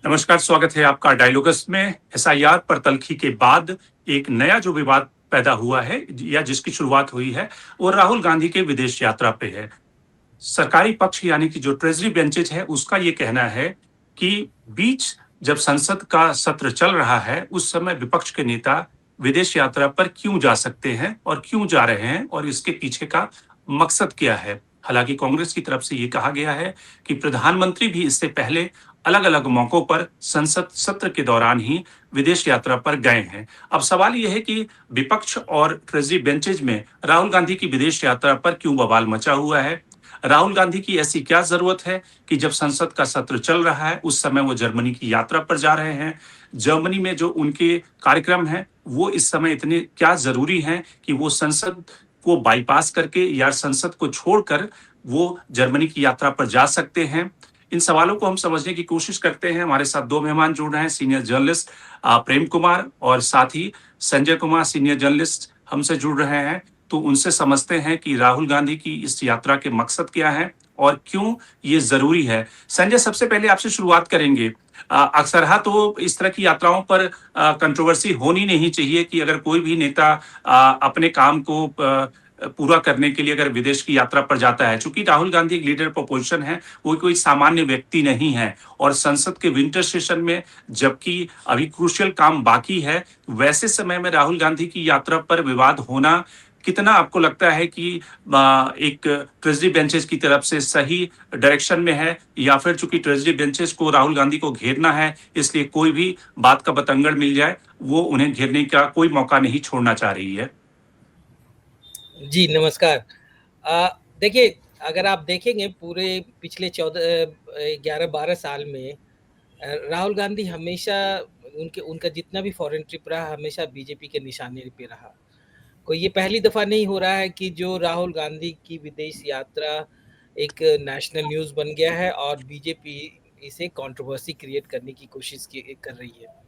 नमस्कार, स्वागत है आपका डायलॉगस में। एसआईआर पर तल्खी के बाद एक नया जो विवाद पैदा हुआ है या जिसकी शुरुआत हुई है, वो राहुल गांधी के विदेश यात्रा पे है। सरकारी पक्ष यानी कि जो ट्रेजरी बेंचेज है, उसका ये कहना है कि बीच जब संसद का सत्र चल रहा है, उस समय विपक्ष के नेता विदेश यात्रा पर क्यों जा सकते हैं और क्यों जा रहे हैं और इसके पीछे का मकसद क्या है। हालांकि कांग्रेस की तरफ से ये कहा गया है कि प्रधानमंत्री भी इससे पहले अलग-अलग मौकों पर संसद सत्र के दौरान ही विदेश यात्रा पर गए हैं। अब सवाल ये है कि विपक्ष और ट्रेजरी बेंचेज में राहुल गांधी की विदेश यात्रा पर क्यों बवाल मचा हुआ है। राहुल गांधी की ऐसी क्या जरूरत है कि जब संसद का सत्र चल रहा है उस समय वो जर्मनी की यात्रा पर जा रहे हैं। जर्मनी में जो उनके कार्यक्रम हैं वो इस समय इतने क्या जरूरी हैं कि वो संसद को बाईपास करके या संसद को छोड़कर वो जर्मनी की यात्रा पर जा सकते हैं। इन सवालों को हम समझने की कोशिश करते हैं। हमारे साथ दो मेहमान जुड़ रहे हैं, सीनियर जर्नलिस्ट प्रेम कुमार और साथ ही संजय कुमार, सीनियर जर्नलिस्ट हमसे जुड़ रहे हैं। तो उनसे समझते हैं कि राहुल गांधी की इस यात्रा के मकसद क्या है और क्यों ये जरूरी है। संजय, सबसे पहले आपसे शुरुआत करेंगे। अक्सरहा तो इस तरह की यात्राओं पर कंट्रोवर्सी होनी नहीं चाहिए कि अगर कोई भी नेता अपने काम को पूरा करने के लिए अगर विदेश की यात्रा पर जाता है, चूंकि राहुल गांधी एक लीडर ऑफ अपोजिशन है, वो कोई सामान्य व्यक्ति नहीं है और संसद के विंटर सेशन में जबकि अभी क्रूशियल काम बाकी है, वैसे समय में राहुल गांधी की यात्रा पर विवाद होना कितना आपको लगता है कि एक ट्रेजरी बेंचेस की तरफ से सही डायरेक्शन में है, या फिर चूंकि ट्रेजरी बेंचेस को राहुल गांधी को घेरना है इसलिए कोई भी बात का बतंगड़ मिल जाए वो उन्हें घेरने का कोई मौका नहीं छोड़ना चाह रही है। जी नमस्कार। देखिए, अगर आप देखेंगे पूरे पिछले 11-12 साल में राहुल गांधी हमेशा उनका जितना भी फॉरेन ट्रिप रहा हमेशा बीजेपी के निशाने पे रहा। कोई ये पहली दफा नहीं हो रहा है कि जो राहुल गांधी की विदेश यात्रा एक नेशनल न्यूज़ बन गया है और बीजेपी इसे कंट्रोवर्सी क्रिएट करने की कोशिश कर रही है।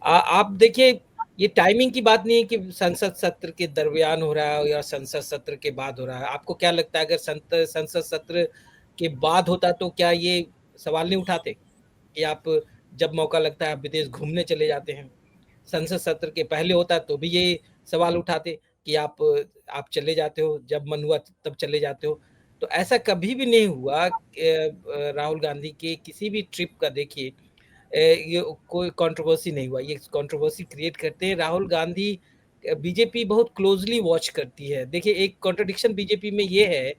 आप देखिए, ये टाइमिंग की बात नहीं है कि संसद सत्र के दरमियान हो रहा है या संसद सत्र के बाद हो रहा है। आपको क्या लगता है अगर संसद सत्र के बाद होता तो क्या ये सवाल नहीं उठाते कि आप जब मौका लगता है आप विदेश घूमने चले जाते हैं? संसद सत्र के पहले होता तो भी ये सवाल उठाते कि आप चले जाते हो, जब मन हुआ तब चले जाते हो। तो ऐसा कभी भी नहीं हुआ। राहुल गांधी के किसी भी ट्रिप का देखिए, ये कोई कंट्रोवर्सी नहीं हुआ। ये कंट्रोवर्सी क्रिएट करते हैं राहुल गांधी। बीजेपी बहुत क्लोजली वॉच करती है। देखिए, एक कॉन्ट्रडिक्शन बीजेपी में ये है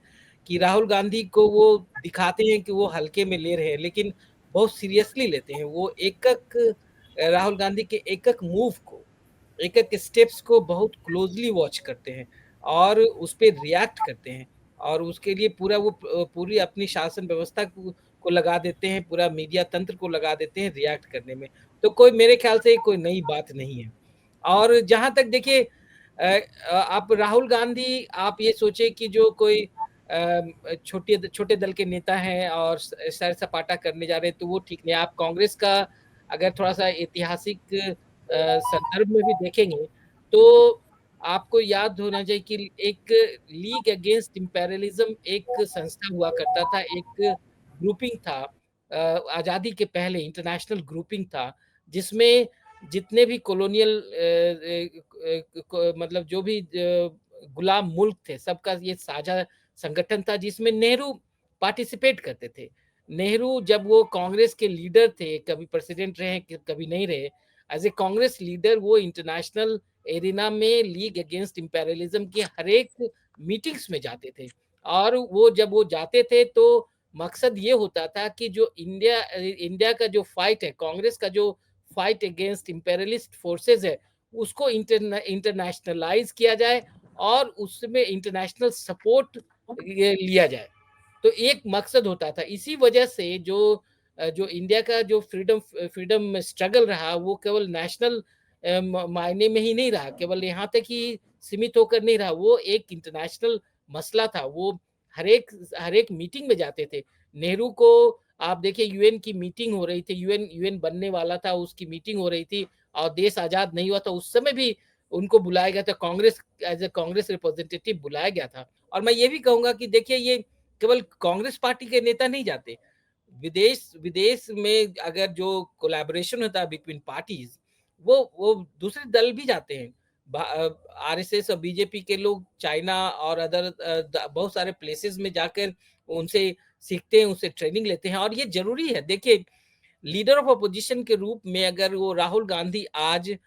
कि राहुल गांधी को वो दिखाते हैं कि वो हल्के में ले रहे हैं, लेकिन बहुत सीरियसली लेते हैं। वो राहुल गांधी के एक मूव को, एक स्टेप्स को बहुत क्लोजली वॉच करते हैं और उस पे रिएक्ट करते हैं और उसके लिए पूरी अपनी शासन व्यवस्था को लगा देते हैं, पूरा मीडिया तंत्र को लगा देते हैं रिएक्ट करने में। तो कोई मेरे ख्याल से कोई नई बात नहीं है। और जहाँ तक देखिए, आप राहुल गांधी, आप ये सोचे कि जो कोई छोटे छोटे दल के नेता हैं और सैर सपाटा करने जा रहे हैं तो वो ठीक नहीं। आप कांग्रेस का अगर थोड़ा सा ऐतिहासिक संदर्भ में भी देखेंगे तो आपको याद होना चाहिए कि एक लीग अगेंस्ट इंपेरियलिज्म एक संस्था हुआ करता था, एक ग्रुपिंग था। आज़ादी के पहले इंटरनेशनल ग्रुपिंग था जिसमें जितने भी कॉलोनियल मतलब जो भी गुलाम मुल्क थे सबका ये साझा संगठन था जिसमें नेहरू पार्टिसिपेट करते थे। नेहरू जब वो कांग्रेस के लीडर थे, कभी प्रेसिडेंट रहे कभी नहीं रहे, एज ए कांग्रेस लीडर वो इंटरनेशनल एरिना में लीग अगेंस्ट इंपेरियलिज्म की हर एक मीटिंग्स में जाते थे। और जब वो जाते थे तो मकसद ये होता था कि जो इंडिया का जो फाइट है, कांग्रेस का जो फाइट अगेंस्ट इंपेरियलिस्ट फोर्सेस है, उसको इंटरनेशनलाइज किया जाए और उसमें इंटरनेशनल सपोर्ट लिया जाए। तो एक मकसद होता था। इसी वजह से जो इंडिया का जो फ्रीडम स्ट्रगल रहा वो केवल नेशनल मायने में ही नहीं रहा, केवल यहाँ तक ही सीमित होकर नहीं रहा, वो एक इंटरनेशनल मसला था। वो हर एक मीटिंग में जाते थे। नेहरू को आप देखिए, यूएन की मीटिंग हो रही थी, यूएन बनने वाला था, उसकी मीटिंग हो रही थी और देश आजाद नहीं हुआ था, उस समय भी उनको बुलाया गया था, Congress as a Congress representative बुलाया गया था। और मैं ये भी कहूंगा कि देखिए, ये केवल कांग्रेस पार्टी के नेता नहीं जाते, विदेश विदेश में अगर जो कोलैबोरेशन होता है बिटवीन पार्टीज, वो दूसरे दल भी जाते हैं। आरएसएस और बीजेपी के लोग चाइना और अदर बहुत सारे प्लेसेस में जाकर उनसे सीखते हैं, उनसे ट्रेनिंग लेते हैं, और ये जरूरी है। देखिए, लीडर ऑफ अपोजिशन के रूप में अगर वो राहुल गांधी आज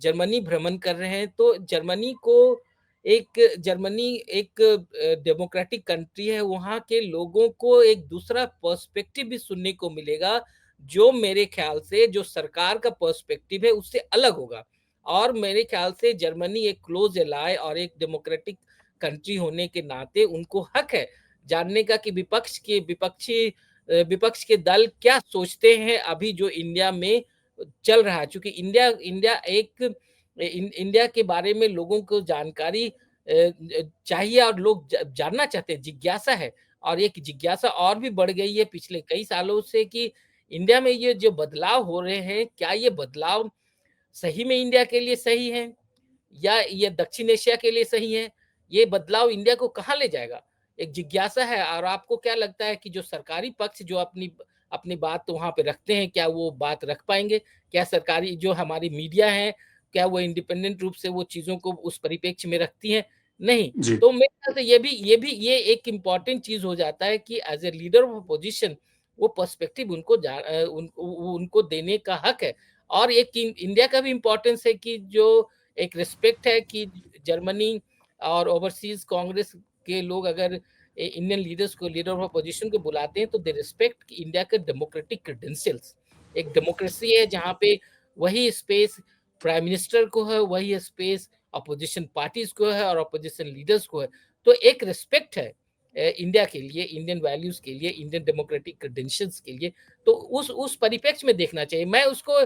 जर्मनी भ्रमण कर रहे हैं, तो जर्मनी एक डेमोक्रेटिक कंट्री है, वहाँ के लोगों को एक दूसरा पर्सपेक्टिव भी सुनने को मिलेगा, जो मेरे ख्याल से जो सरकार का पर्सपेक्टिव है उससे अलग होगा। और मेरे ख्याल से जर्मनी एक क्लोज एलाय और एक डेमोक्रेटिक कंट्री होने के नाते उनको हक है जानने का कि विपक्ष के दल क्या सोचते हैं अभी जो इंडिया में चल रहा है। चूंकि इंडिया के बारे में लोगों को जानकारी चाहिए, और लोग जानना चाहते हैं, जिज्ञासा है। और एक जिज्ञासा और भी बढ़ गई है पिछले कई सालों से कि इंडिया में ये जो बदलाव हो रहे हैं, क्या ये बदलाव सही में इंडिया के लिए सही है, या ये दक्षिण एशिया के लिए सही है? ये बदलाव इंडिया को कहाँ ले जाएगा? एक जिज्ञासा है। और आपको क्या लगता है कि जो सरकारी पक्ष जो अपनी अपनी बात तो वहाँ पे रखते हैं, क्या वो बात रख पाएँगे? क्या सरकारी जो हमारी मीडिया है, क्या वो इंडिपेंडेंट रूप से वो चीज़ों को उस परिप्रेक्ष्य में रखती हैं? नहीं। जी। तो मेरे ख्याल से ये एक इम्पोर्टेंट चीज़ हो जाता है कि as a leader of opposition वो पर्सपेक्टिव उनको देने का हक है। और एक इंडिया का भी इम्पोर्टेंस है कि जो एक रिस्पेक्ट है कि जर्मनी और ओवरसीज कांग्रेस के लोग अगर इंडियन लीडर्स को, लीडर ऑफ अपोजिशन को बुलाते हैं, तो दे रिस्पेक्ट इंडिया के डेमोक्रेटिक क्रेडेंशियल्स। एक डेमोक्रेसी है जहाँ पे वही स्पेस प्राइम मिनिस्टर को है, वही स्पेस अपोजिशन पार्टीज को है और अपोजिशन लीडर्स को है। तो एक रिस्पेक्ट है इंडिया के लिए, इंडियन वैल्यूज के लिए, इंडियन डेमोक्रेटिक क्रेडेंशियल्स के लिए। तो उस परिप्रेक्ष्य में देखना चाहिए। मैं उसको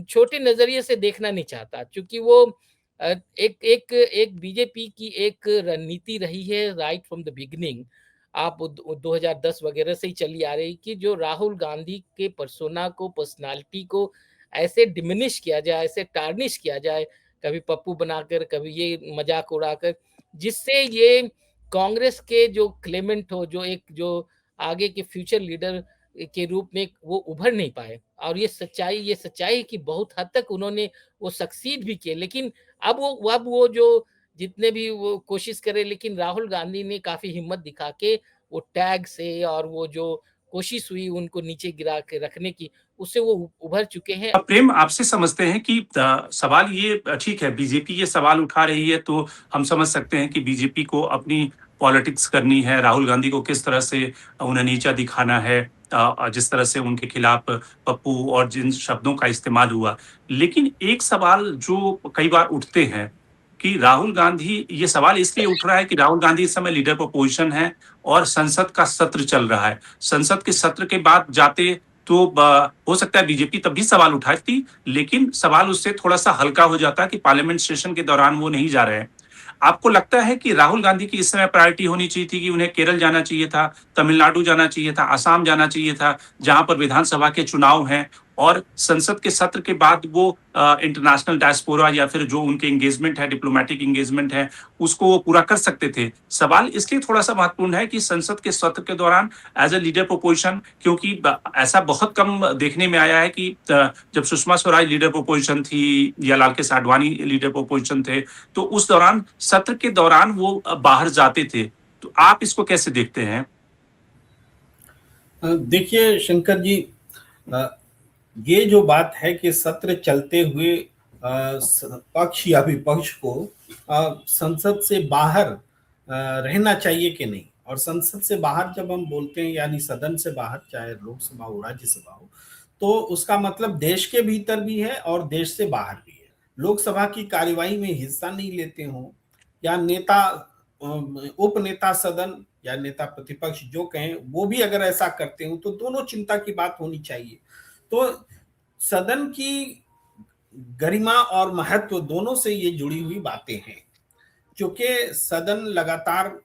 छोटे नजरिए से देखना नहीं चाहता, क्योंकि वो एक बीजेपी की एक रणनीति रही है राइट फ्रॉम द बिगिनिंग। आप 2010 वगैरह से ही चली आ रही कि जो राहुल गांधी के पर्सोना को, पर्सनालिटी को ऐसे डिमिनिश किया जाए, ऐसे टार्निश किया जाए, कभी पप्पू बनाकर, कभी ये मजाक उड़ाकर, जिससे ये कांग्रेस के जो क्लेमेंट हो, जो आगे के फ्यूचर लीडर के रूप में वो उभर नहीं पाए। और ये सच्चाई है कि बहुत हद तक उन्होंने वो सक्सीड भी किए, लेकिन अब वो जो जितने भी वो कोशिश करे, लेकिन राहुल गांधी ने काफी हिम्मत दिखा के वो टैग से, और वो जो कोशिश हुई उनको नीचे गिरा के रखने की, उससे वो उभर चुके हैं। अब प्रेम आपसे समझते हैं कि सवाल ये ठीक है, बीजेपी ये सवाल उठा रही है तो हम समझ सकते हैं कि बीजेपी को अपनी पॉलिटिक्स करनी है, राहुल गांधी को किस तरह से उन्हें नीचा दिखाना है, जिस तरह से उनके खिलाफ पप्पू और जिन शब्दों का इस्तेमाल हुआ। लेकिन एक सवाल जो कई बार उठते हैं कि राहुल गांधी, ये सवाल इसलिए उठ रहा है कि राहुल गांधी इस समय लीडर ऑफ अपोजिशन है और संसद का सत्र चल रहा है। संसद के सत्र के बाद जाते तो हो सकता है बीजेपी तब भी सवाल उठाती, लेकिन सवाल उससे थोड़ा-सा हल्का हो जाता कि पार्लियामेंट सेशन के दौरान वो नहीं जा रहे हैं। आपको लगता है कि राहुल गांधी की इस समय प्रायोरिटी होनी चाहिए थी कि उन्हें केरल जाना चाहिए था, तमिलनाडु जाना चाहिए था, असम जाना चाहिए था, जहां पर विधानसभा के चुनाव हैं, और संसद के सत्र के बाद वो इंटरनेशनल डायस्पोरा या फिर जो उनके एंगेजमेंट है, डिप्लोमेटिक एंगेजमेंट है, उसको वो पूरा कर सकते थे। सवाल इसलिए थोड़ा-सा महत्वपूर्ण है कि संसद के सत्र के दौरान as a leader of opposition, क्योंकि ऐसा बहुत कम देखने में आया है कि जब Sushma Swaraj leader of opposition थी या Lal Krishna Advani leader of opposition थे, तो उस दौरान सत्र के दौरान वो बाहर जाते थे। तो आप इसको कैसे देखते हैं? देखिए शंकर जी, ये जो बात है कि सत्र चलते हुए पक्ष या विपक्ष को संसद से बाहर रहना चाहिए कि नहीं, और संसद से बाहर जब हम बोलते हैं यानी सदन से बाहर, चाहे लोकसभा हो, राज्यसभा हो, तो उसका मतलब देश के भीतर भी है और देश से बाहर भी है। लोकसभा की कार्यवाही में हिस्सा नहीं लेते हो, या नेता उपनेता सदन या नेता प्रतिपक्ष जो कहें वो भी अगर ऐसा करते हो, तो दोनों चिंता की बात होनी चाहिए। तो सदन की गरिमा और महत्व दोनों से ये जुड़ी हुई बातें हैं, क्योंकि सदन लगातार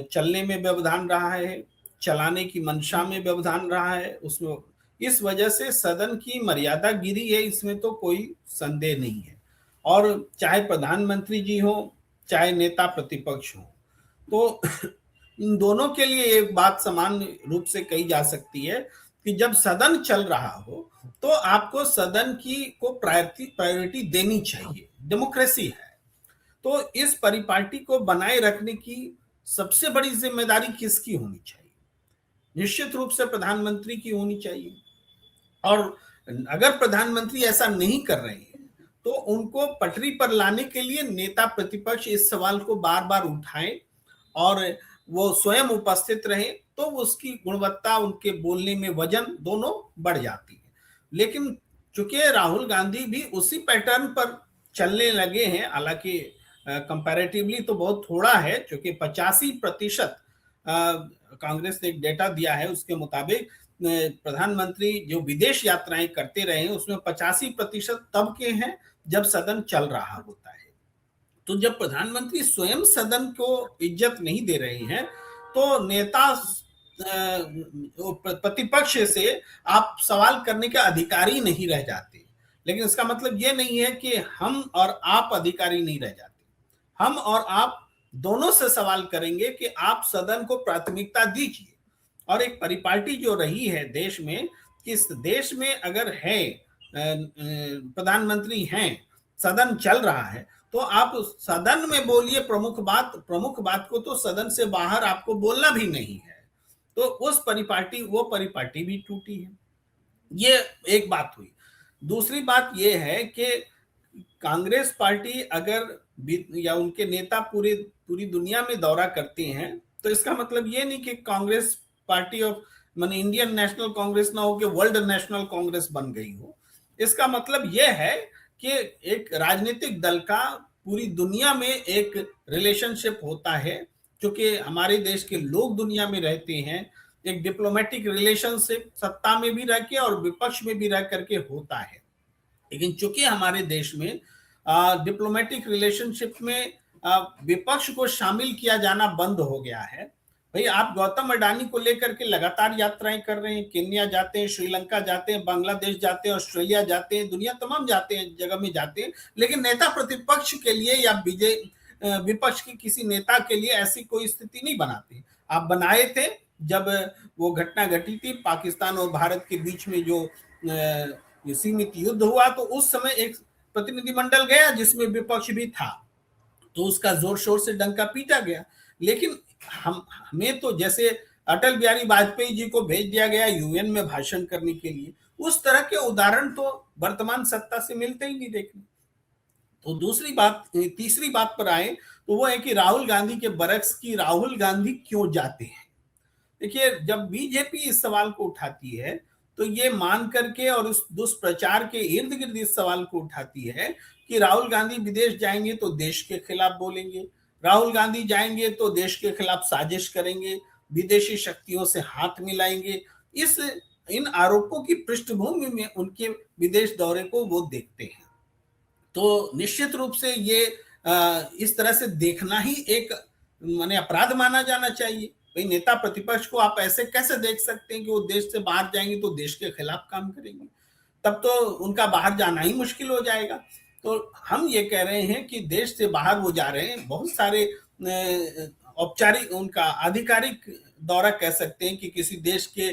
चलने में व्यवधान रहा है, चलाने की मंशा में व्यवधान रहा है उसमें। इस वजह से सदन की मर्यादा गिरी है, इसमें तो कोई संदेह नहीं है। और चाहे प्रधानमंत्री जी हो, चाहे नेता प्रतिपक्ष हो, तो इन दोनों के लिए एक बात समान रूप से कही जा सकती है कि जब सदन चल रहा हो तो आपको सदन की को प्रायोरिटी देनी चाहिए, डेमोक्रेसी है। तो इस परिपाटी को बनाए रखने की सबसे बड़ी जिम्मेदारी किसकी होनी चाहिए? निश्चित रूप से प्रधानमंत्री की होनी चाहिए। और अगर प्रधानमंत्री ऐसा नहीं कर रहे हैं तो उनको पटरी पर लाने के लिए नेता प्रतिपक्ष इस सवाल को बार बार उठाएं और वो स्वयं उपस्थित रहे, तो उसकी गुणवत्ता, उनके बोलने में वजन दोनों बढ़ जाती है। लेकिन चूंकि राहुल गांधी भी उसी पैटर्न पर चलने लगे हैं, हालांकि कंपैरेटिवली तो बहुत थोड़ा है, क्योंकि 85% कांग्रेस ने एक डेटा दिया है, उसके मुताबिक प्रधानमंत्री जो विदेश यात्राएं करते रहे हैं उसमें 85% तब के हैं जब सदन चल रहा होता है। तो जब प्रधानमंत्री स्वयं सदन को इज्जत नहीं दे रहे हैं तो नेता प्रतिपक्ष से आप सवाल करने के अधिकारी नहीं रह जाते। लेकिन इसका मतलब ये नहीं है कि हम और आप अधिकारी नहीं रह जाते, हम और आप दोनों से सवाल करेंगे कि आप सदन को प्राथमिकता दीजिए। और एक परिपाटी जो रही है देश में, किस देश में अगर है प्रधानमंत्री हैं, सदन चल रहा है, तो आप सदन में बोलिए प्रमुख बात को, तो सदन से बाहर आपको बोलना भी नहीं है। तो वो परिपाटी भी टूटी है। ये एक बात हुई। दूसरी बात ये है कि कांग्रेस पार्टी अगर या उनके नेता पूरी दुनिया में दौरा करते हैं तो इसका मतलब ये नहीं कि कांग्रेस पार्टी ऑफ माने इंडियन नेशनल कांग्रेस ना हो कि वर्ल्ड नेशनल कांग्रेस बन गई हो। इसका मतलब यह है कि एक राजनीतिक दल का पूरी दुनिया में एक रिलेशनशिप होता है, क्योंकि हमारे देश के लोग दुनिया में रहते हैं, एक डिप्लोमेटिक रिलेशनशिप सत्ता में भी रह के और विपक्ष में भी रह करके होता है। लेकिन चूंकि हमारे देश में डिप्लोमेटिक रिलेशनशिप में विपक्ष को शामिल किया जाना बंद हो गया है। भाई आप गौतम अडानी को लेकर के लगातार यात्राएं कर रहे हैं, केन्या जाते हैं, श्रीलंका जाते हैं, बांग्लादेश जाते हैं, ऑस्ट्रेलिया जाते हैं, दुनिया तमाम जाते हैं, जगह में जाते हैं, लेकिन नेता प्रतिपक्ष के लिए या विपक्ष के किसी नेता के लिए ऐसी कोई स्थिति नहीं बनाते। आप बनाए थे जब वो घटना घटी थी पाकिस्तान और भारत के बीच में जो सीमित युद्ध हुआ, तो उस समय एक प्रतिनिधिमंडल गया जिसमें विपक्ष भी था, तो उसका जोर शोर से डंका पीटा गया। लेकिन हमें तो जैसे अटल बिहारी वाजपेयी जी को भेज दिया गया यूएन में भाषण करने के लिए, उस तरह के उदाहरण तो वर्तमान सत्ता से मिलते ही नहीं देखने। तो तीसरी बात पर आए तो वो है कि राहुल गांधी के बरक्स की राहुल गांधी क्यों जाते हैं। देखिए, जब बीजेपी इस सवाल को उठाती है तो ये मान करके और उस दुष्प्रचार के इर्द गिर्द इस सवाल को उठाती है कि राहुल गांधी विदेश जाएंगे तो देश के खिलाफ बोलेंगे, राहुल गांधी जाएंगे तो देश के खिलाफ साजिश करेंगे, विदेशी शक्तियों से हाथ मिलाएंगे। इन आरोपों की पृष्ठभूमि में उनके विदेश दौरे को वो देखते हैं। तो निश्चित रूप से ये इस तरह से देखना ही एक माने अपराध माना जाना चाहिए। भाई नेता प्रतिपक्ष को आप ऐसे कैसे देख सकते हैं कि वो देश से बाहर जाएंगे तो देश के खिलाफ काम करेंगे, तब तो उनका बाहर जाना ही मुश्किल हो जाएगा। तो हम ये कह रहे हैं कि देश से बाहर वो जा रहे हैं, बहुत सारे औपचारिक उनका आधिकारिक दौरा कह सकते हैं कि किसी देश के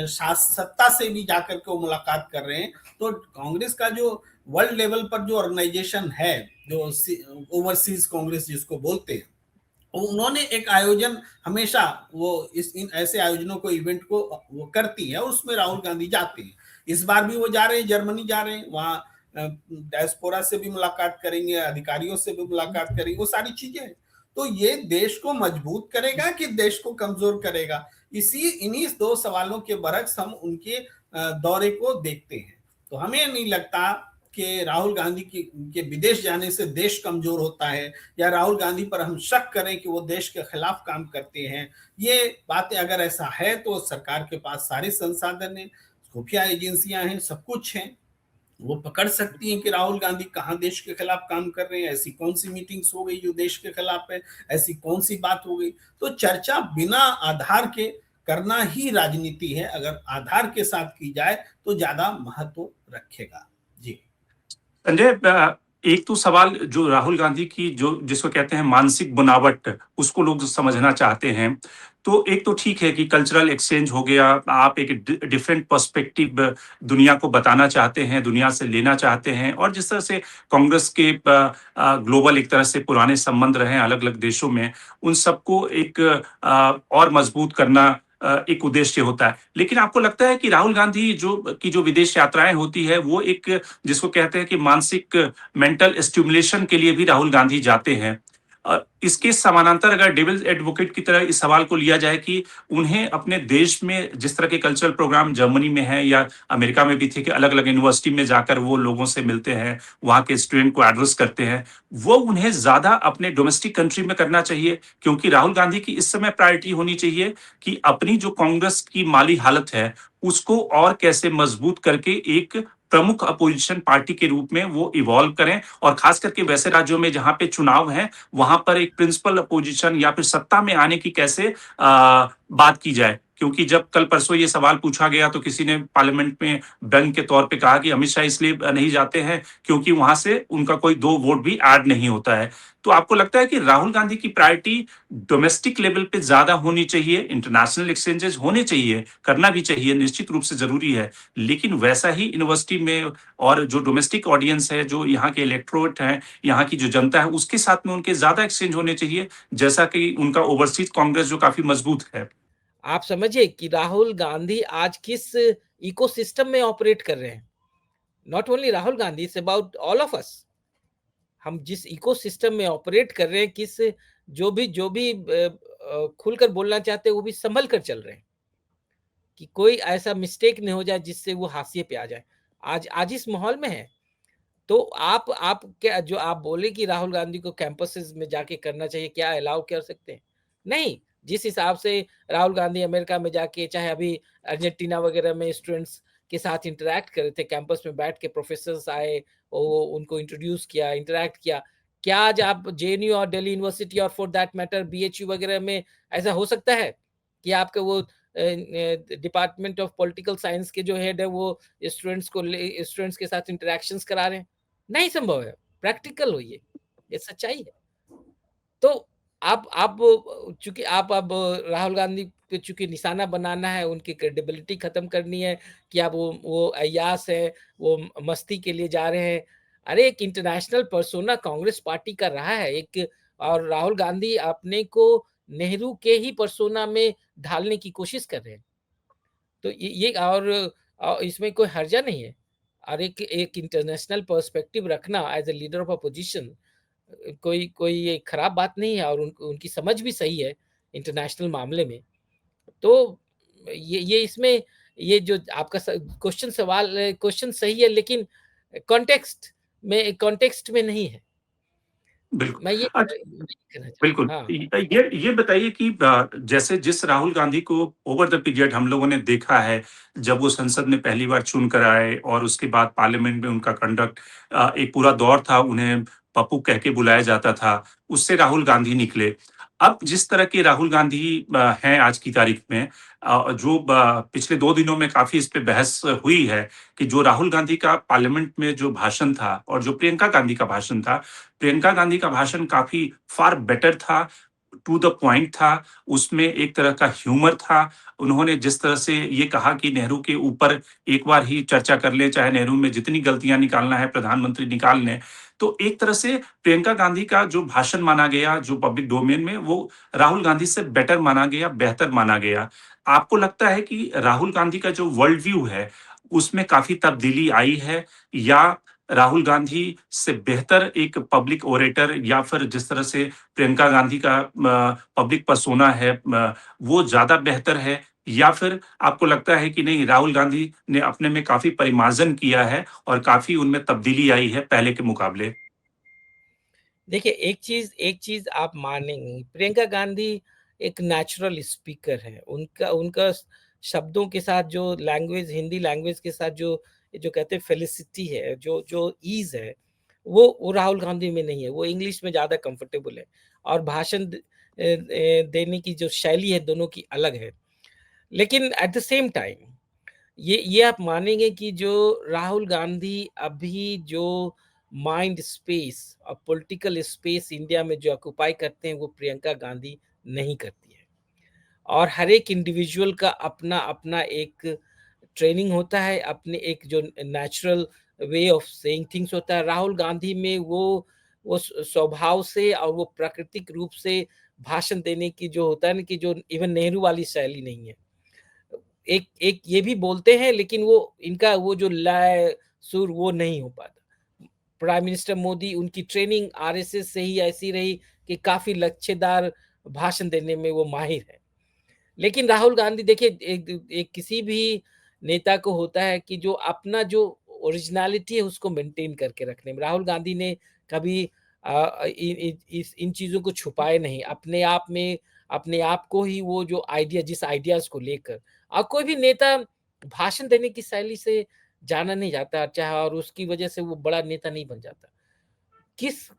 सत्ता से भी जाकर के वो मुलाकात कर रहे हैं। तो कांग्रेस का जो वर्ल्ड लेवल पर जो ऑर्गेनाइजेशन है, जो ओवरसीज कांग्रेस जिसको बोलते हैं, उन्होंने एक आयोजन हमेशा वो इन ऐसे आयोजनों को इवेंट को वो करती है, उसमें राहुल गांधी जाते हैं। इस बार भी वो जा रहे हैं, जर्मनी जा रहे हैं, वहाँ डायस्पोरा से भी मुलाकात करेंगे, अधिकारियों से भी मुलाकात करेंगे, वो सारी चीजें हैं। तो ये देश को मजबूत करेगा कि देश को कमजोर करेगा, इन्हीं दो सवालों के बरक्स हम उनके दौरे को देखते हैं। तो हमें नहीं लगता कि राहुल गांधी के विदेश जाने से देश कमजोर होता है, या राहुल गांधी पर हम शक करें कि वो देश के खिलाफ काम करते हैं। ये बातें अगर ऐसा है तो सरकार के पास सारे संसाधन हैं, खुफिया एजेंसियां हैं, सब कुछ हैं, वो पकड़ सकती हैं कि राहुल गांधी कहाँ देश के खिलाफ काम कर रहे हैं, ऐसी कौन सी मीटिंग्स हो गई जो देश के खिलाफ है, ऐसी कौन सी बात हो गई। तो चर्चा बिना आधार के करना ही राजनीति है, अगर आधार के साथ की जाए तो ज्यादा महत्व रखेगा। जी संजय, एक तो सवाल जो राहुल गांधी की जो जिसको कहते हैं मानसिक बनावट, उसको लोग समझना चाहते हैं। तो एक तो ठीक है कि कल्चरल एक्सचेंज हो गया, आप एक डिफरेंट पर्सपेक्टिव दुनिया को बताना चाहते हैं, दुनिया से लेना चाहते हैं, और जिस तरह से कांग्रेस के ग्लोबल एक तरह से पुराने संबंध रहे हैं अलग-अलग देशों में, उन सबको एक और मजबूत करना एक उद्देश्य होता है। लेकिन आपको लगता है कि राहुल गांधी जो विदेश यात्राएँ होती है, वो एक जिसको कहते हैं कि मानसिक मेंटल स्टिमुलेशन के लिए भी राहुल गांधी जाते हैं। इसके समानांतर अगर डेविल्स एडवोकेट की तरह इस सवाल को लिया जाए कि उन्हें अपने देश में जिस तरह के कल्चरल प्रोग्राम जर्मनी में है या अमेरिका में भी थे कि अलग-अलग यूनिवर्सिटी में जाकर वो लोगों से मिलते हैं, वहाँ के स्टूडेंट को एड्रेस करते हैं, वो उन्हें ज़्यादा अपने डोमेस्टिक कंट्री में करना चाहिए, क्योंकि राहुल गांधी की इस समय प्रायोरिटी होनी चाहिए कि अपनी जो कांग्रेस की माली हालत है, उसको और कैसे मजबूत करके एक प्रमुख अपोजिशन पार्टी के रूप में वो इवॉल्व करें, और खास करके वैसे राज्यों में जहाँ पे चुनाव हैं, वहाँ पर एक प्रिंसिपल अपोजिशन या फिर सत्ता में आने की कैसे बात की जाए। क्योंकि जब कल परसों ये सवाल पूछा गया तो किसी ने पार्लियामेंट में व्यंग के तौर पे कहा कि अमित शाह इसलिए नहीं जाते हैं क्योंकि वहाँ से उनका कोई 2 वोट भी ऐड नहीं होता है। तो आपको लगता है कि राहुल गांधी की प्रायोरिटी डोमेस्टिक लेवल पे ज़्यादा होनी चाहिए, इंटरनेशनल एक्सचेंजेस होने चाहिए, करना भी चाहिए, निश्चित रूप से ज़रूरी है। लेकिन वैसा ही यूनिवर्सिटी में और जो डोमेस्टिक ऑडियंस है, जो यहाँ के इलेक्टोरेट हैं, यहाँ की जो जनता है, उसके साथ में उनके ज़्यादा एक्सचेंज होने चाहिए, जैसा कि उनका ओवरसीज़ कांग्रेस जो काफ़ी मजबूत है। आप समझिए कि राहुल गांधी आज किस इकोसिस्टम में ऑपरेट कर रहे हैं। Not only Rahul Gandhi, it's about all of us. हम जिस इकोसिस्टम में ऑपरेट कर रहे हैं, किस जो भी खुलकर बोलना चाहते हैं वो भी संभल कर चल रहे हैं कि कोई ऐसा मिस्टेक नहीं हो जाए जिससे वो हाशिए पे आ जाए। आज इस माहौल में है। तो आप क्या जो आप बोले कि राहुल गांधी को कैंपसेस में जाके करना चाहिए, क्या अलाउ कर सकते हैं? नहीं, जिस हिसाब से राहुल गांधी अमेरिका में जाके, चाहे अभी अर्जेंटीना वगैरह में स्टूडेंट्स के साथ इंटरैक्ट कर रहे थे, कैंपस में बैठ के प्रोफेसर्स आए, वो उनको इंट्रोड्यूस किया, इंटरैक्ट किया। क्या आज आप जेएनयू और दिल्ली यूनिवर्सिटी और फॉर दैट मैटर बीएचयू वगैरह में ऐसा हो सकता है कि आपके वो डिपार्टमेंट ऑफ पॉलिटिकल साइंस के जो हेड है वो स्टूडेंट्स के साथ इंटरैक्शंस करा रहे हैं? नहीं संभव है। प्रैक्टिकल हो ये सच्चाई है। तो आप चूंकि आप अब राहुल गांधी पे चूंकि निशाना बनाना है, उनकी क्रेडिबिलिटी खत्म करनी है कि अब वो अय्यास है, वो मस्ती के लिए जा रहे हैं। अरे एक इंटरनेशनल पर्सोना कांग्रेस पार्टी का रहा है एक, और राहुल गांधी अपने को नेहरू के ही पर्सोना में ढालने की कोशिश कर रहे हैं। तो ये और इसमें कोई हर्जा नहीं है। और एक इंटरनेशनल पर्सपेक्टिव रखना as a leader of opposition कोई ये खराब बात नहीं है, और उनकी समझ भी सही है इंटरनेशनल मामले में। तो ये इसमें ये जो आपका क्वेश्चन सही है, लेकिन कॉन्टेक्स्ट में नहीं है। बिल्कुल। मैं ये अच्छा, कहना बिल्कुल। चाहूँ। हाँ। ये बताइए कि जैसे जिस राहुल गांधी को ओवर द पीरियड हम लोगों ने देखा है, जब वो संसद में पहली बार चुन कर आए और उसके बाद पार्लियामेंट में उनका कंडक्ट, एक पूरा दौर था, उन्हें पप्पू कह के बुलाया जाता था, उससे राहुल गांधी निकले। अब जिस तरह के राहुल गांधी हैं आज की तारीख में, जो पिछले 2 दिनों में काफ़ी इस पे बहस हुई है कि जो राहुल गांधी का पार्लियामेंट में जो भाषण था और जो प्रियंका गांधी का भाषण था, प्रियंका गांधी का भाषण काफ़ी फार बेटर था, टू द पॉइंट था, उसमें एक तरह का ह्यूमर था। उन्होंने जिस तरह से ये कहा कि नेहरू के ऊपर एक बार ही चर्चा कर लें, चाहे नेहरू में जितनी गलतियाँ निकालना है प्रधानमंत्री निकाल लें। तो एक तरह से प्रियंका गांधी का जो भाषण माना गया, जो पब्लिक डोमेन में, वो राहुल गांधी से बेटर माना गया, बेहतर माना गया। आपको लगता है कि राहुल गांधी का जो वर्ल्ड व्यू है, उसमें काफ़ी तब्दीली आई है, या राहुल गांधी से बेहतर एक पब्लिक ओरेटर, या फिर जिस तरह से प्रियंका गांधी का पब्लिक पर्सोना है, वो ज़्यादा बेहतर है, या फिर आपको लगता है कि नहीं, राहुल गांधी ने अपने में काफ़ी परिमार्जन किया है और काफ़ी उनमें तब्दीली आई है पहले के मुकाबले? देखिए एक चीज आप मानेंगे, प्रियंका गांधी एक नेचुरल स्पीकर है। उनका उनका शब्दों के साथ जो लैंग्वेज, हिंदी लैंग्वेज के साथ जो कहते हैं फेलिसिटी है, जो जो ईज है, वो राहुल गांधी में नहीं है। वो इंग्लिश में ज्यादा कंफर्टेबल है, और भाषण देने की जो शैली है दोनों की अलग है। लेकिन एट द सेम टाइम ये आप मानेंगे कि जो राहुल गांधी अभी जो माइंड स्पेस और पॉलिटिकल स्पेस इंडिया में जो ऑक्युपाई करते हैं, वो प्रियंका गांधी नहीं करती है। और हर एक इंडिविजुअल का अपना-अपना एक ट्रेनिंग होता है, अपने एक जो natural way of saying things होता है। राहुल गांधी में वो स्वभाव से और वो प्राकृतिक रूप से भाषण देने की जो होता है ना, कि जो इवन नेहरू वाली शैली नहीं है। एक एक ये भी बोलते हैं, लेकिन वो इनका वो जो लय, सुर वो नहीं हो पाता। प्राइम मिनिस्टर मोदी, उनकी ट्रेनिंग आरएसएस से ही ऐसी रही कि काफ़ी लच्छेदार भाषण देने में वो माहिर हैं। लेकिन राहुल गांधी देखिए, एक किसी भी नेता को होता है कि जो अपना जो ओरिजिनलिटी है उसको मेंटेन करके रखने में। राहुल गांधी ने कभी इन चीज़ों को छुपाए नहीं। अपने आप में अपने आप को ही वो जो आइडिया, जिस आइडियाज़ को लेकर, और कोई भी नेता भाषण देने की शैली से जाना नहीं जाता, चाहे, और उसकी वजह से वो बड़ा नेता नहीं बन जाता। किस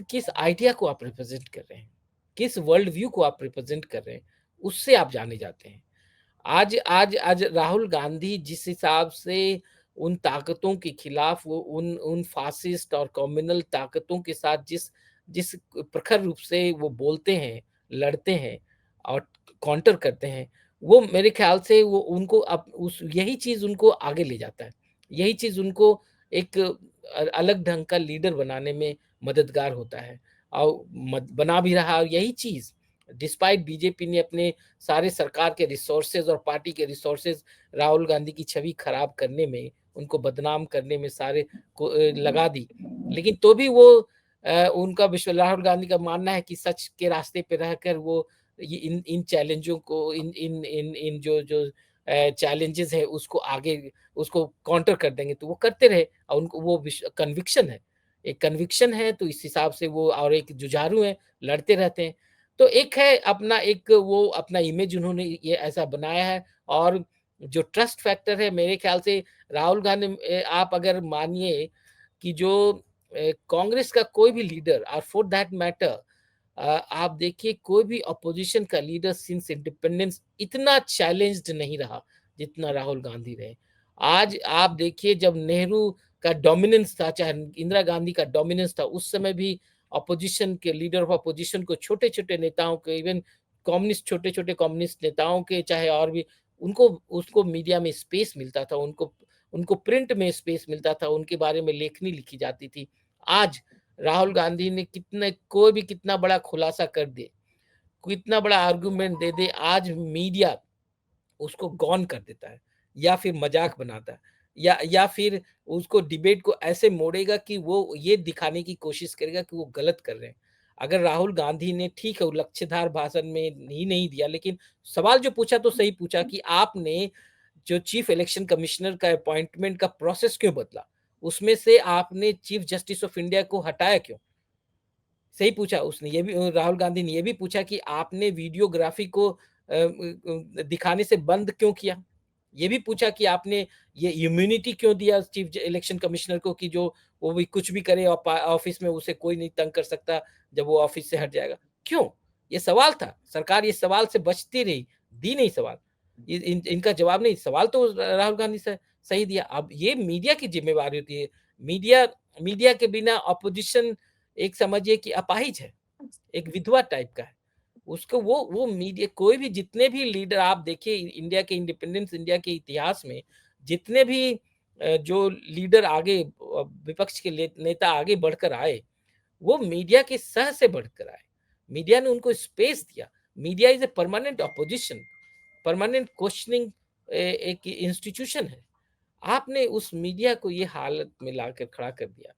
किस आइडिया को आप रिप्रेजेंट कर रहे हैं, किस वर्ल्ड व्यू को आप रिप्रेजेंट कर रहे हैं, उससे आप जाने जाते हैं। आज राहुल गांधी जिस हिसाब से उन ताकतों के खिलाफ, वो उन फासिस्ट और कम्युनल ताकतों के साथ जिस जिस प्रखर रूप से वो बोलते हैं, लड़ते हैं और काउंटर करते हैं, वो मेरे ख्याल से वो उनको अब उस यही चीज़ उनको आगे ले जाता है। यही चीज़ उनको एक अलग ढंग का लीडर बनाने में मददगार होता है, और बना भी रहा। और यही चीज़ डिस्पाइट बीजेपी ने अपने सारे सरकार के रिसोर्सेज और पार्टी के रिसोर्सेज राहुल गांधी की छवि खराब करने में, उनको बदनाम करने में सारे को लगा दी। लेकिन तो भी वो उनका राहुल गांधी का मानना है कि सच के रास्ते पे रहकर वो ये इन चैलेंजों को, इन जो चैलेंजेस है उसको आगे, उसको काउंटर कर देंगे, तो वो करते रहे। और उनको वो कन्विक्शन है, एक कन्विक्शन है, तो इस हिसाब से वो, और एक जुझारू है, लड़ते रहते हैं। तो एक है अपना, एक वो अपना इमेज उन्होंने ये ऐसा बनाया है। और जो ट्रस्ट फैक्टर है, मेरे ख्याल से राहुल गांधी, आप अगर मानिए कि जो कांग्रेस का कोई भी लीडर, और फॉर दैट मैटर आप देखिए कोई भी अपोजिशन का लीडर सिंस इंडिपेंडेंस इतना चैलेंज्ड नहीं रहा जितना राहुल गांधी रहे। आज आप देखिए, जब नेहरू का डोमिनेंस था, चाहे इंदिरा गांधी का डोमिनेंस था, उस समय भी अपोजिशन के लीडर ऑफ अपोजिशन को, छोटे-छोटे नेताओं के, इवन कम्युनिस्ट, छोटे-छोटे कम्युनिस्ट नेताओं के, चाहे और भी, उनको उसको मीडिया में स्पेस मिलता था, उनको उनको प्रिंट में स्पेस मिलता था, उनके बारे में लेखनी लिखी जाती थी। आज राहुल गांधी ने कितने, कोई भी कितना बड़ा खुलासा कर दे, कितना बड़ा आर्गुमेंट दे दे, आज मीडिया उसको गॉन कर देता है, या फिर मजाक बनाता है, या फिर उसको डिबेट को ऐसे मोड़ेगा कि वो ये दिखाने की कोशिश करेगा कि वो गलत कर रहे हैं। अगर राहुल गांधी ने, ठीक है, वो लच्छेदार भाषण में ही नहीं दिया, लेकिन सवाल जो पूछा तो सही पूछा कि आपने जो चीफ इलेक्शन कमिश्नर का अपॉइंटमेंट का प्रोसेस क्यों बदला? उसमें से आपने चीफ जस्टिस ऑफ इंडिया को हटाया क्यों? सही पूछा उसने। ये भी राहुल गांधी ने ये भी पूछा कि आपने वीडियोग्राफी को दिखाने से बंद क्यों किया? ये भी पूछा कि आपने ये इम्यूनिटी क्यों दिया चीफ इलेक्शन कमिश्नर को, कि जो वो भी कुछ भी करे और ऑफिस में उसे कोई नहीं तंग कर सकता जब वो ऑफिस से हट जाएगा। क्यों? ये सवाल था। सरकार ये सवाल से बचती रही, दी नहीं सवाल। इनका जवाब नहीं, सवाल तो राहुल गांधी से सही दिया। अब ये मीडिया की जिम्मेवारी होती है। मीडिया मीडिया के बिना अपोजिशन एक समझिए कि अपाहिज है, एक विधवा टाइप का है। उसको वो मीडिया, कोई भी, जितने भी लीडर आप देखिए इंडिया के, इंडिपेंडेंस इंडिया के इतिहास में, जितने भी जो लीडर आगे, विपक्ष के नेता आगे बढ़कर आए, वो मीडिया के सह से बढ़कर आए। मीडिया ने उनको स्पेस दिया। Media is a permanent opposition, permanent questioning एक इंस्टीट्यूशन है। आपने उस मीडिया को ये हालत में लाकर खड़ा कर दिया,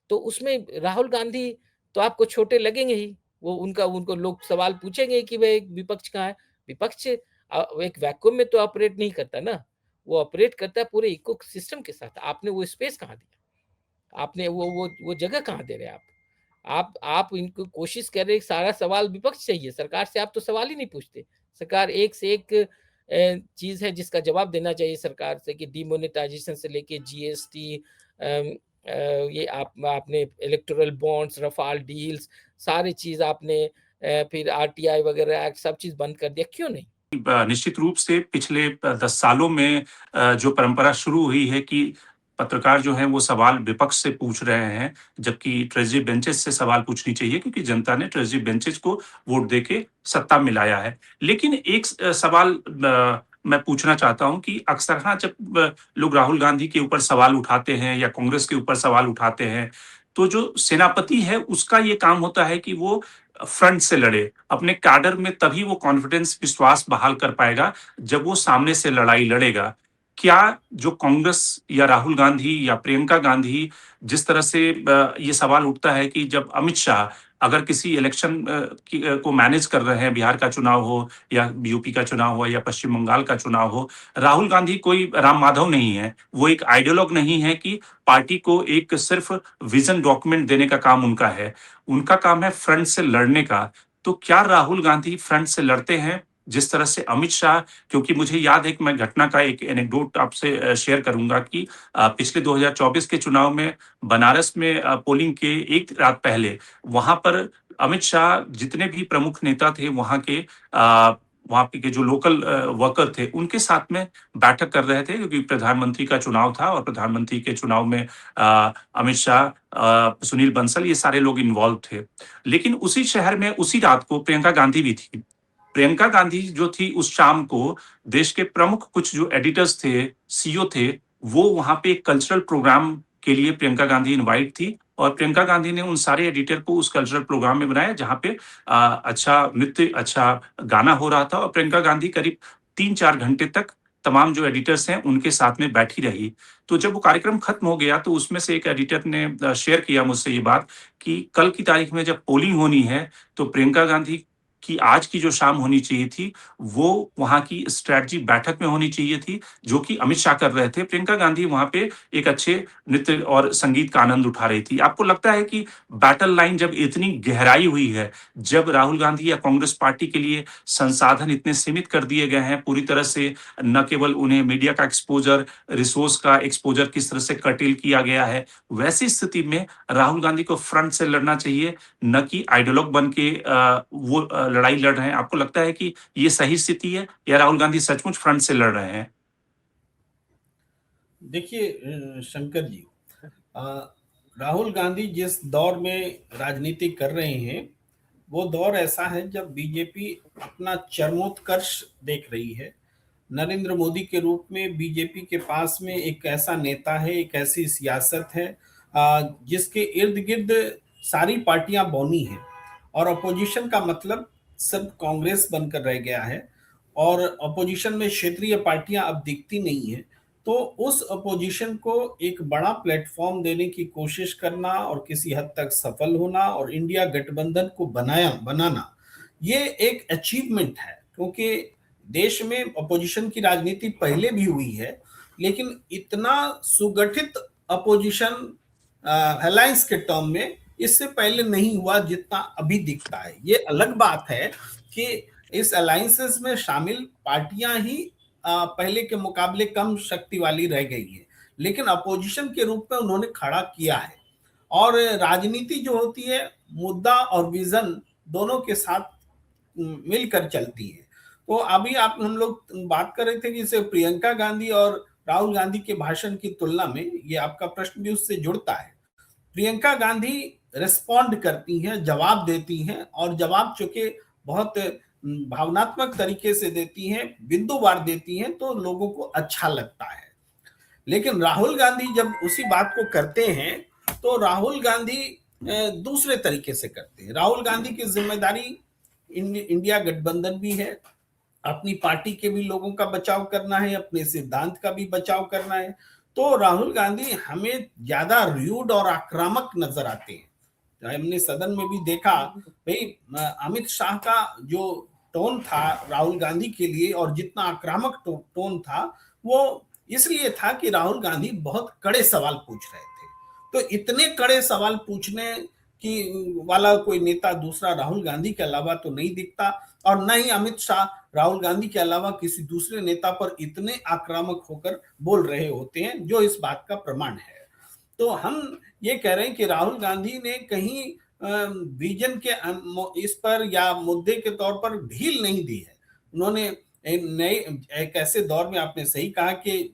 तो उसमें राहुल गांधी तो आपको छोटे लगेंगे ही। वो उनको लोग सवाल पूछेंगे कि भाई विपक्ष कहाँ है? विपक्ष एक वैक्यूम में तो ऑपरेट नहीं करता ना, वो ऑपरेट करता है पूरे इको सिस्टम के साथ। आपने वो स्पेस कहाँ दिया? आपने वो जगह कहाँ दे रहे हैं आप इनको कोशिश कर रहे हैं, सारा सवाल विपक्ष चाहिए, सरकार से आप तो सवाल ही नहीं पूछते। सरकार एक से एक चीज है जिसका जवाब देना चाहिए सरकार से, कि डिमोनेटाइजेशन से लेके जीएसटी, ये आपने इलेक्टोरल बॉन्ड्स, रफाल डील्स, सारी चीज आपने, फिर आरटीआई वगैरह एक्ट, सब चीज बंद कर दिया, क्यों नहीं? निश्चित रूप से पिछले 10 सालों में जो परंपरा शुरू हुई है कि पत्रकार जो हैं वो सवाल विपक्ष से पूछ रहे हैं, जबकि ट्रेजरी बेंचेस से सवाल पूछनी चाहिए क्योंकि जनता ने ट्रेजरी बेंचेस को वोट देके सत्ता में लाया है। लेकिन एक सवाल मैं पूछना चाहता हूँ कि अक्सर हाँ, जब लोग राहुल गांधी के ऊपर सवाल उठाते हैं या कांग्रेस के ऊपर सवाल उठाते हैं, तो जो सेनापति है उसका ये काम होता है कि वो फ्रंट से लड़े। अपने कैडर में तभी वो कॉन्फिडेंस, विश्वास बहाल कर पाएगा जब वो सामने से लड़ाई लड़ेगा। क्या जो कांग्रेस या राहुल गांधी या प्रियंका गांधी, जिस तरह से ये सवाल उठता है कि जब अमित शाह अगर किसी इलेक्शन को मैनेज कर रहे हैं, बिहार का चुनाव हो या यूपी का चुनाव हो या पश्चिम बंगाल का चुनाव हो, राहुल गांधी कोई राम माधव नहीं है। वो एक आइडियोलॉग नहीं है कि पार्टी को एक सिर्फ विजन डॉक्यूमेंट देने का काम उनका है। उनका काम है फ्रंट से लड़ने का। तो क्या राहुल गांधी फ्रंट से लड़ते हैं जिस तरह से अमित शाह, क्योंकि मुझे याद है कि मैं घटना का एक एनेक्डोट आपसे शेयर करूंगा कि पिछले 2024 के चुनाव में बनारस में पोलिंग के एक रात पहले वहां पर अमित शाह जितने भी प्रमुख नेता थे वहां के जो लोकल वर्कर थे उनके साथ में बैठक कर रहे थे, क्योंकि प्रधानमंत्री का चुनाव था और प्रधानमंत्री के चुनाव में अमित शाह, सुनील बंसल, ये सारे लोग इन्वॉल्व थे। लेकिन उसी शहर में उसी रात को प्रियंका गांधी भी थी। प्रियंका गांधी जो थी उस शाम को देश के प्रमुख कुछ जो एडिटर्स थे, सीईओ थे, वो वहां पे एक कल्चरल प्रोग्राम के लिए प्रियंका गांधी इनवाइट थी और प्रियंका गांधी ने उन सारे एडिटर को उस कल्चरल प्रोग्राम में बनाया जहां पे अच्छा नृत्य, अच्छा गाना हो रहा था और प्रियंका गांधी करीब 3-4 घंटे तक तमाम जो एडिटर्स हैं उनके साथ में बैठी रही। तो जब वो कार्यक्रम खत्म हो गया तो उसमें से एक एडिटर ने शेयर किया मुझसे ये बात कि कल की तारीख में जब पोलिंग होनी है तो प्रियंका गांधी कि आज की जो शाम होनी चाहिए थी, वो वहाँ की स्ट्रैटेजी बैठक में होनी चाहिए थी, जो कि अमित शाह कर रहे थे। प्रियंका गांधी वहाँ पे एक अच्छे नृत्य और संगीत का आनंद उठा रही थी। आपको लगता है कि बैटल लाइन जब इतनी गहराई हुई है, जब राहुल गांधी या कांग्रेस पार्टी के लिए संसाधन इतने सीमित कर दिए गए हैं, पूरी तरह से न केवल उन्हें मीडिया का एक्सपोज़र, रिसोर्स का एक्सपोज़र किस तरह से कर्टेल किया गया है, वैसी स्थिति में राहुल गांधी को फ्रंट से लड़ना चाहिए, न कि आइडियोलॉग बन के वो लड़ाई लड़ रहे हैं। आपको लगता है कि ये सही स्थिति है या राहुल गांधी सचमुच फ्रंट से लड़ रहे हैं? देखिए शंकर जी, अ, राहुल गांधी जिस दौर में राजनीति कर रहे हैं वो दौर ऐसा है जब बीजेपी अपना चरमोत्कर्ष देख रही है। नरेंद्र मोदी के रूप में बीजेपी के पास में एक ऐसा नेता है, एक ऐसी सियासत है जिसके इर्द गिर्द सारी पार्टियां बौनी हैं और अपोजिशन का मतलब सब कांग्रेस बनकर रह गया है और अपोजिशन में क्षेत्रीय पार्टियां अब दिखती नहीं है। तो उस अपोजिशन को एक बड़ा प्लेटफॉर्म देने की कोशिश करना और किसी हद तक सफल होना और इंडिया गठबंधन को बनाना ये एक अचीवमेंट है, क्योंकि देश में अपोजिशन की राजनीति पहले भी हुई है लेकिन इतना सुगठित अपोजिशन अलायंस के टर्म में इससे पहले नहीं हुआ जितना अभी दिखता है। ये अलग बात है कि इस अलायंसेस में शामिल पार्टियां ही पहले के मुकाबले कम शक्ति वाली रह गई है, लेकिन अपोजिशन के रूप में उन्होंने खड़ा किया है। और राजनीति जो होती है मुद्दा और विजन दोनों के साथ मिलकर चलती है। तो अभी आप हम लोग बात कर रहे थे कि इसे प्रियंका गांधी और राहुल गांधी के भाषण की तुलना में, ये आपका प्रश्न भी उससे जुड़ता है। प्रियंका गांधी रिस्पॉन्ड करती हैं, जवाब देती हैं और जवाब चूंकि बहुत भावनात्मक तरीके से देती हैं, बिंदुवार देती हैं, तो लोगों को अच्छा लगता है। लेकिन राहुल गांधी जब उसी बात को करते हैं तो राहुल गांधी दूसरे तरीके से करते हैं। राहुल गांधी की जिम्मेदारी इंडिया गठबंधन भी है, अपनी पार्टी के भी लोगों का बचाव करना है, अपने सिद्धांत का भी बचाव करना है। तो राहुल गांधी हमें ज्यादा रूड और आक्रामक नजर आते हैं। हमने सदन में भी देखा, भाई अमित शाह का जो टोन था राहुल गांधी के लिए और जितना आक्रामक टोन था वो इसलिए था कि राहुल गांधी बहुत कड़े सवाल पूछ रहे थे। तो इतने कड़े सवाल पूछने की वाला कोई नेता दूसरा राहुल गांधी के अलावा तो नहीं दिखता, और न ही अमित शाह राहुल गांधी के अलावा किसी दूसरे नेता पर इतने आक्रामक होकर बोल रहे होते हैं, जो इस बात का प्रमाण है। तो हम ये कह रहे हैं कि राहुल गांधी ने कहीं विजन के इस पर या मुद्दे के तौर पर ढील नहीं दी है। उन्होंने एक ऐसे दौर में, आपने सही कहा कि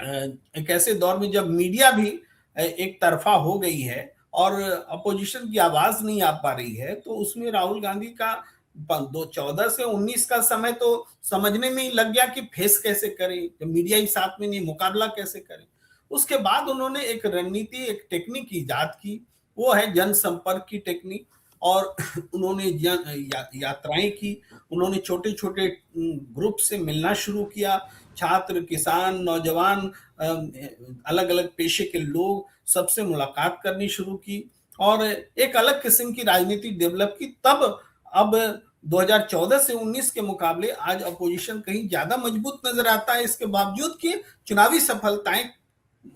एक ऐसे दौर में जब मीडिया भी एक तरफा हो गई है और अपोजिशन की आवाज नहीं आ पा रही है, तो उसमें राहुल गांधी का 2014 से 19 का समय तो समझने में ही लग गया कि फेस कैसे करें, जब मीडिया ही साथ में नहीं, मुकाबला कैसे करें। उसके बाद उन्होंने एक रणनीति, एक टेक्निक ईजाद की, वो है जनसंपर्क की टेक्निक। और उन्होंने यात्राएं की, उन्होंने छोटे छोटे ग्रुप से मिलना शुरू किया, छात्र, किसान, नौजवान, अलग अलग पेशे के लोग, सबसे मुलाकात करनी शुरू की और एक अलग किस्म की राजनीति डेवलप की। तब अब 2014 से 19 के मुकाबले आज अपोजिशन कहीं ज्यादा मजबूत नजर आता है, इसके बावजूद कि चुनावी सफलताएं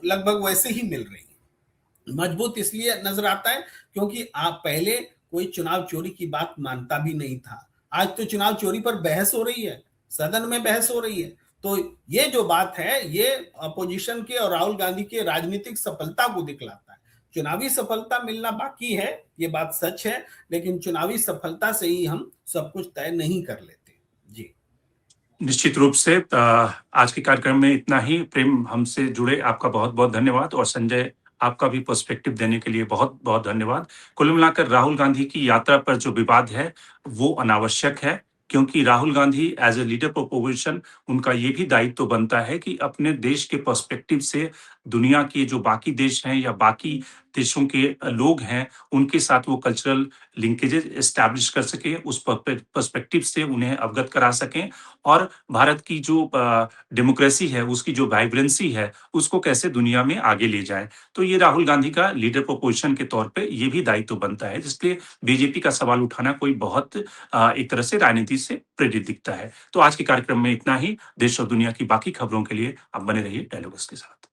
लगभग वैसे ही मिल रही है। मजबूत इसलिए नजर आता है क्योंकि आप पहले कोई चुनाव चोरी की बात मानता भी नहीं था, आज तो चुनाव चोरी पर बहस हो रही है, सदन में बहस हो रही है। तो ये जो बात है, ये अपोजिशन के और राहुल गांधी के राजनीतिक सफलता को दिखलाता है। चुनावी सफलता मिलना बाकी है, ये बात सच है, लेकिन चुनावी सफलता से ही हम सब कुछ तय नहीं कर लेते। जी निश्चित रूप से आज के कार्यक्रम में इतना ही। प्रेम, हमसे जुड़े आपका बहुत बहुत धन्यवाद, और संजय, आपका भी पर्सपेक्टिव देने के लिए बहुत बहुत धन्यवाद। कुल मिलाकर राहुल गांधी की यात्रा पर जो विवाद है वो अनावश्यक है, क्योंकि Rahul Gandhi as a leader of opposition, उनका ये भी दायित्व तो बनता है कि अपने देश के पर्सपेक्टिव से दुनिया के जो बाकी देश हैं या बाकी देशों के लोग हैं, उनके साथ वो कल्चरल लिंकेजेस एस्टैब्लिश कर सके, उस पर्सपेक्टिव से उन्हें अवगत करा सकें, और भारत की जो डेमोक्रेसी है, उसकी जो वाइब्रेंसी है, उसको कैसे दुनिया में आगे ले जाए। तो ये राहुल गांधी का लीडर ऑफ अपोजिशन के तौर पे ये भी दायित्व बनता है, जिसलिए बीजेपी का सवाल उठाना कोई बहुत एक तरह से राजनीति से प्रेरित दिखता है। तो आज के कार्यक्रम में इतना ही। देश और दुनिया की बाकी खबरों के लिए आप बने रहिए डायलॉग्स के साथ।